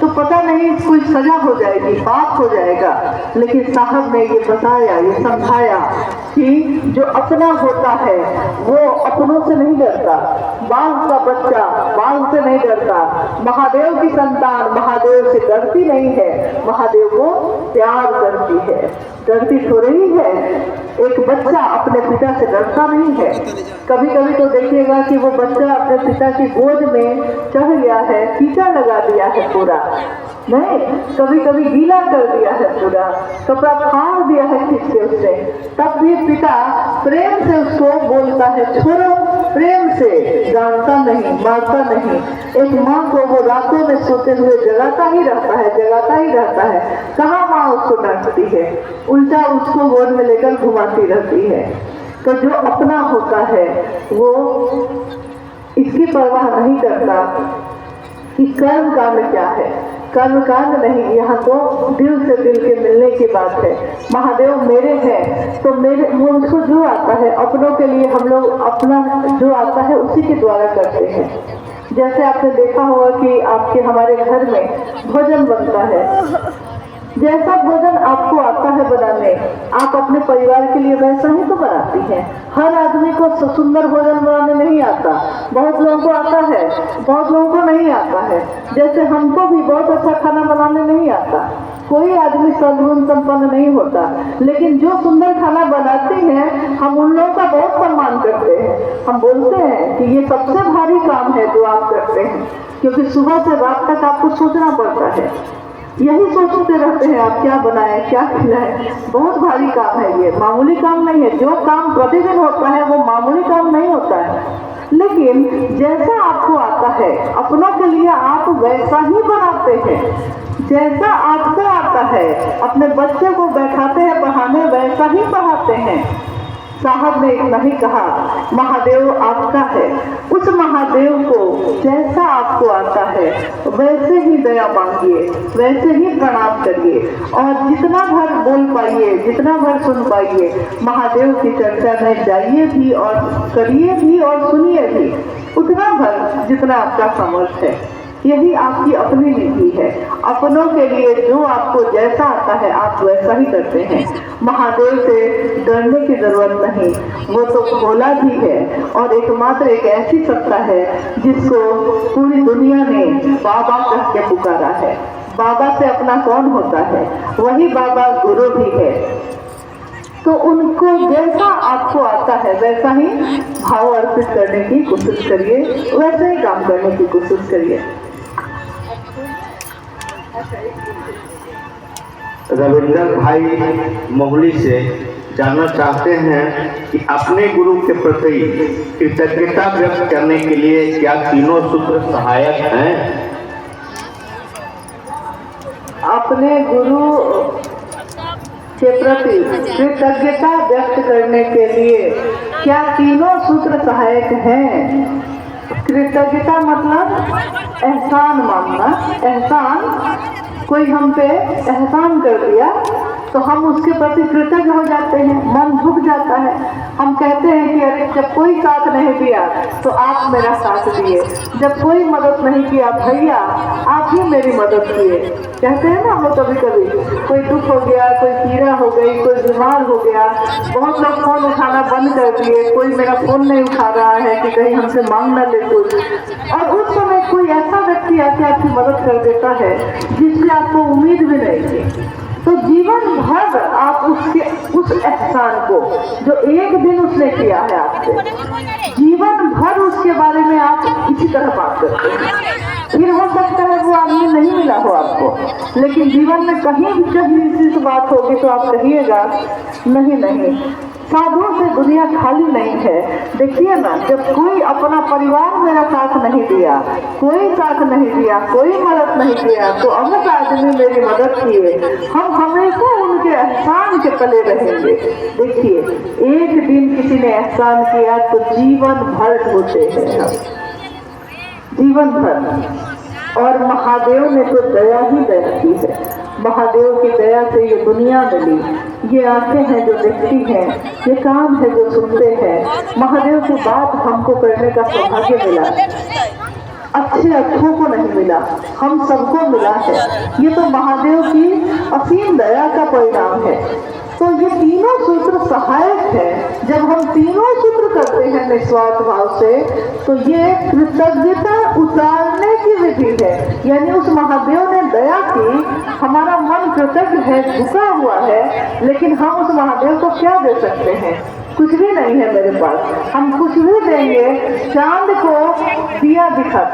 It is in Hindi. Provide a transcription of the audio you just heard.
तो पता नहीं कोई सजा हो जाएगी, पाप हो जाएगा। लेकिन साहब ने ये बताया, ये समझाया कि जो अपना होता है वो अपनों से नहीं डरता। बाघ का बच्चा बाघ से नहीं डरता, महादेव की संतान महादेव से डरती नहीं है, महादेव को प्यार करती है, डरती थोड़ी ही है। एक बच्चा अपने पिता से डरता नहीं है। कभी कभी तो देखिएगा कि वो बच्चा अपने पिता की गोद में चढ़ गया है, कीचड़ लगा दिया है पूरा, नहीं, कभी कभी गीला कर दिया है पूरा, कपड़ा फाड़ दिया है खींच के उससे, तब भी पिता प्रेम से उसको बोलता है, छोड़ो, प्रेम से, डांटता नहीं, मारता नहीं। एक माँ को वो रातों में सोते हुए जगाता ही रहता है, जगाता ही रहता है। कहाँ माँ उसको डांटती है, उल्टा उसको गोद में लेकर घुमाती रहती है। तो जो अपना होता है वो इसकी परवाह नहीं करता कि कर्म कांड क्या है। कर्म कांड नहीं, यहाँ तो दिल से दिल के मिलने की बात है। महादेव मेरे हैं तो मेरे मुझको जो आता है अपनों के लिए हम लोग अपना जो आता है उसी के द्वारा करते हैं। जैसे आपने देखा होगा कि आपके हमारे घर में भोजन बनता है, जैसा भोजन आपको आता है बनाने, आप अपने परिवार के लिए वैसा ही तो बनाती हैं। हर आदमी को सुंदर भोजन बनाने नहीं आता, बहुत लोगों को आता है, बहुत लोगों को नहीं आता है। जैसे हमको भी बहुत अच्छा खाना बनाने नहीं आता, कोई आदमी सर्वगुण संपन्न नहीं होता, लेकिन जो सुंदर खाना बनाती हैं हम उन लोगों का बहुत सम्मान करते हैं। हम बोलते हैं कि ये सबसे भारी काम है जो आप करते हैं, क्योंकि सुबह से रात तक आपको सोचना पड़ता है, यही सोचते रहते हैं आप क्या बनाए क्या खिलाए। बहुत भारी काम है ये, मामूली काम नहीं है। जो काम प्रतिदिन होता है वो मामूली काम नहीं होता है। लेकिन जैसा आपको आता है अपनों के लिए आप वैसा ही बनाते हैं, जैसा आपको आता है अपने बच्चे को बैठाते हैं पढ़ाने वैसा ही पढ़ाते हैं। साहब ने इतना ही कहा, महादेव आपका है, उस महादेव को जैसा आपको आता है वैसे ही दया मांगिए, वैसे ही प्रणाम करिए, और जितना भर बोल पाइए, जितना भर सुन पाइए, महादेव की चर्चा में जाइए भी और करिए भी और सुनिए भी, उतना भर जितना आपका सामर्थ है। यही आपकी अपनी नीति है। अपनों के लिए जो आपको जैसा आता है आप वैसा ही करते हैं। महादेव से डरने की जरूरत नहीं, वो तो भोला भी है और एकमात्र एक ऐसी सत्ता है जिसको पूरी दुनिया ने बाबा कह के पुकारा है। बाबा से अपना कौन होता है, वही बाबा गुरु भी है। तो उनको जैसा आपको आता है वैसा ही भाव अर्पित करने की कोशिश करिए, वैसे ही काम करने की कोशिश करिए। रविंदर भाई मोहली से जानना चाहते हैं कि अपने गुरु के प्रति कृतज्ञता व्यक्त करने के लिए क्या तीनों सूत्र सहायक हैं? अपने गुरु के प्रति कृतज्ञता व्यक्त करने के लिए क्या तीनों सूत्र सहायक हैं? कृतज्ञता मतलब एहसान मानना। एहसान, कोई हम पे एहसान कर दिया तो हम उसके प्रति कृतज्ञ हो जाते हैं, मन झुक जाता है। हम कहते हैं कि अरे जब कोई साथ नहीं दिया तो आप मेरा साथ दिए, जब कोई मदद नहीं किया भैया आप ही मेरी मदद किए, कहते हैं ना हम लोग। कभी कभी कोई दुख हो गया, कोई पीड़ा हो गई, कोई बीमार हो गया, बहुत लोग फोन उठाना बंद कर दिए, कोई मेरा फोन नहीं उठा रहा है कि कहीं हमसे मांग न ले कुछ, और उस समय कोई ऐसा व्यक्ति आके आपकी मदद कर देता है जिससे आपको उम्मीद भी नहीं थी, तो जीवन भर आप उसके उस एहसान को जो एक दिन उसने किया है आपसे, जीवन भर उसके बारे में आप इसी तरह बात करते हैं। फिर हो सकता है वो आदमी नहीं मिला हो आपको, लेकिन जीवन में कहीं भी कहीं इसी बात होगी तो आप कहिएगा नहीं नहीं, साधुओं से दुनिया खाली नहीं है। देखिए ना, जब कोई अपना परिवार मेरा साथ नहीं दिया, कोई साथ नहीं दिया, कोई मदद नहीं किया, तो अमुक आदमी मेरी मदद किए, हम हमेशा उनके एहसान के तले रहेंगे। देखिए, एक दिन किसी ने एहसान किया तो जीवन भर ढोते हैं, जीवन भर। और महादेव ने तो दया ही दया की है। महादेव की दया से ये दुनिया मिली, ये आंखें हैं जो देखती हैं, ये कान है जो सुनते हैं। महादेव की बात हमको करने का सौभाग्य मिला। अच्छे अच्छों को नहीं मिला, हम सबको मिला है। ये तो महादेव की असीम दया का परिणाम है। तो ये तीनों सूत्र सहायक है। जब हम तीनों सूत्र करते हैं निस्वार्थ भाव से, तो ये कृतज्ञता उतारने की विधि है। यानी उस महादेव ने दया की, हमारा मन कृतज्ञ है, झुका हुआ है, लेकिन हम उस महादेव को क्या दे सकते हैं? कुछ भी नहीं है मेरे पास। हम कुछ भी देंगे, चांद को दिया दिखा